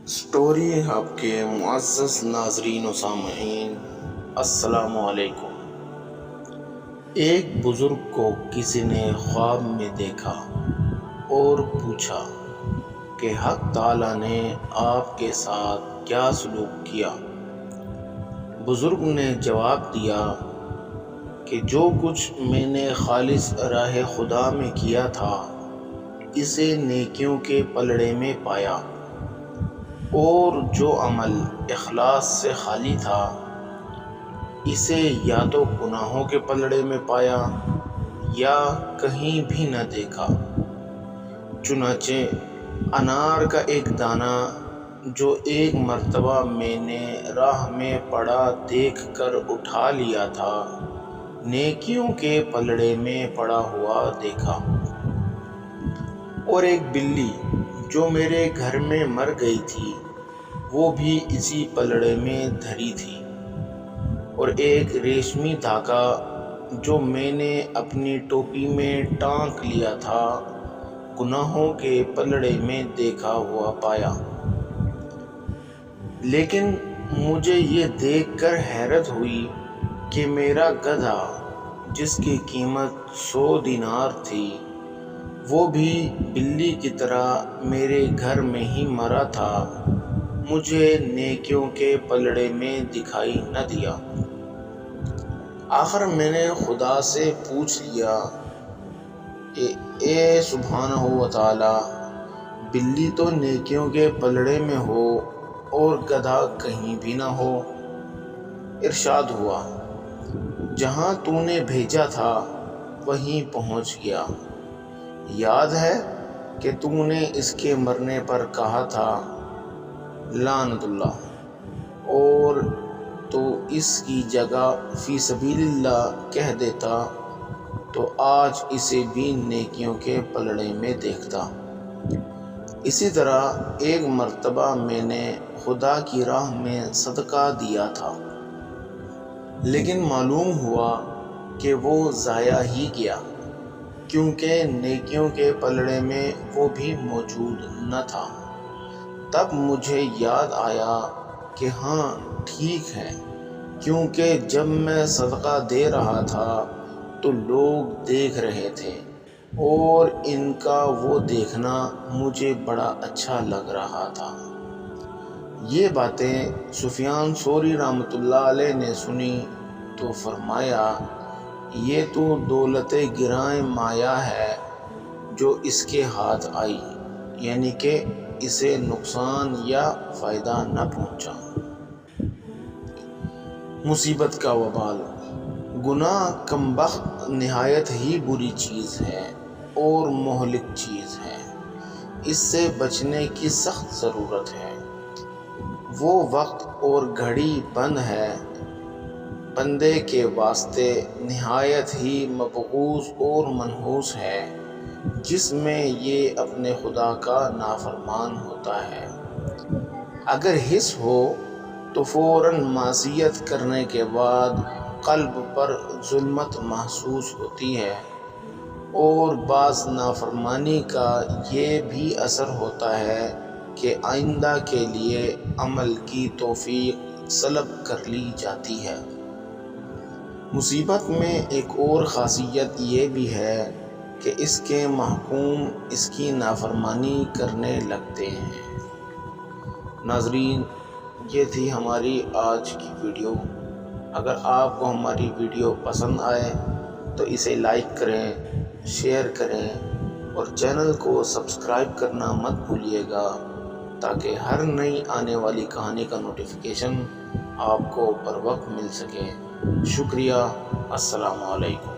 Story hub کے معزز ناظرین و سامعین، السلام علیکم۔ ایک بزرگ کو کسی نے خواب میں دیکھا اور پوچھا کہ حق تعالیٰ نے آپ کے ساتھ کیا سلوک کیا؟ بزرگ نے جواب دیا کہ جو کچھ میں نے خالص راہ خدا میں کیا تھا اسے نیکیوں کے پلڑے میں پایا، اور جو عمل اخلاص سے خالی تھا اسے یا تو گناہوں کے پلڑے میں پایا یا کہیں بھی نہ دیکھا۔ چنانچہ انار کا ایک دانہ جو ایک مرتبہ میں نے راہ میں پڑا دیکھ کر اٹھا لیا تھا، نیکیوں کے پلڑے میں پڑا ہوا دیکھا، اور ایک بلی جو میرے گھر میں مر گئی تھی وہ بھی اسی پلڑے میں دھری تھی، اور ایک ریشمی دھاگا جو میں نے اپنی ٹوپی میں ٹانک لیا تھا گناہوں کے پلڑے میں دیکھا ہوا پایا۔ لیکن مجھے یہ دیکھ کر حیرت ہوئی کہ میرا گدھا جس کی قیمت 100 دینار تھی وہ بھی بلی کی طرح میرے گھر میں ہی مرا تھا، مجھے نیکیوں کے پلڑے میں دکھائی نہ دیا۔ آخر میں نے خدا سے پوچھ لیا کہ اے سبحانہ و تعالی، بلی تو نیکیوں کے پلڑے میں ہو اور گدھا کہیں بھی نہ ہو۔ ارشاد ہوا، جہاں تو نے بھیجا تھا وہیں پہنچ گیا۔ یاد ہے کہ تو نے اس کے مرنے پر کہا تھا لعنت اللہ، اور تو اس کی جگہ فی سبیل اللہ کہہ دیتا تو آج اسے بھی نیکیوں کے پلڑے میں دیکھتا۔ اسی طرح ایک مرتبہ میں نے خدا کی راہ میں صدقہ دیا تھا، لیکن معلوم ہوا کہ وہ ضائع ہی گیا، کیونکہ نیکیوں کے پلڑے میں وہ بھی موجود نہ تھا۔ تب مجھے یاد آیا کہ ہاں ٹھیک ہے، کیونکہ جب میں صدقہ دے رہا تھا تو لوگ دیکھ رہے تھے، اور ان کا وہ دیکھنا مجھے بڑا اچھا لگ رہا تھا۔ یہ باتیں سفیان ثوری رحمۃ اللہ علیہ نے سنی تو فرمایا، یہ تو دولت گراں مایہ ہے جو اس کے ہاتھ آئی، یعنی کہ اسے نقصان یا فائدہ نہ پہنچا۔ مصیبت کا وبال۔ گناہ کمبخت نہایت ہی بری چیز ہے اور مہلک چیز ہے، اس سے بچنے کی سخت ضرورت ہے۔ وہ وقت اور گھڑی بند ہے بندے کے واسطے نہایت ہی مبغوض اور منحوس ہے، جس میں یہ اپنے خدا کا نافرمان ہوتا ہے۔ اگر حس ہو تو فوراً معصیت کرنے کے بعد قلب پر ظلمت محسوس ہوتی ہے، اور بعض نافرمانی کا یہ بھی اثر ہوتا ہے کہ آئندہ کے لیے عمل کی توفیق سلب کر لی جاتی ہے۔ مصیبت میں ایک اور خاصیت یہ بھی ہے کہ اس کے محکوم اس کی نافرمانی کرنے لگتے ہیں۔ ناظرین، یہ تھی ہماری آج کی ویڈیو۔ اگر آپ کو ہماری ویڈیو پسند آئے تو اسے لائک کریں، شیئر کریں، اور چینل کو سبسکرائب کرنا مت بھولیے گا تاکہ ہر نئی آنے والی کہانی کا نوٹیفیکیشن آپ کو بر وقت مل سکے۔ شکریہ۔ السلام علیکم۔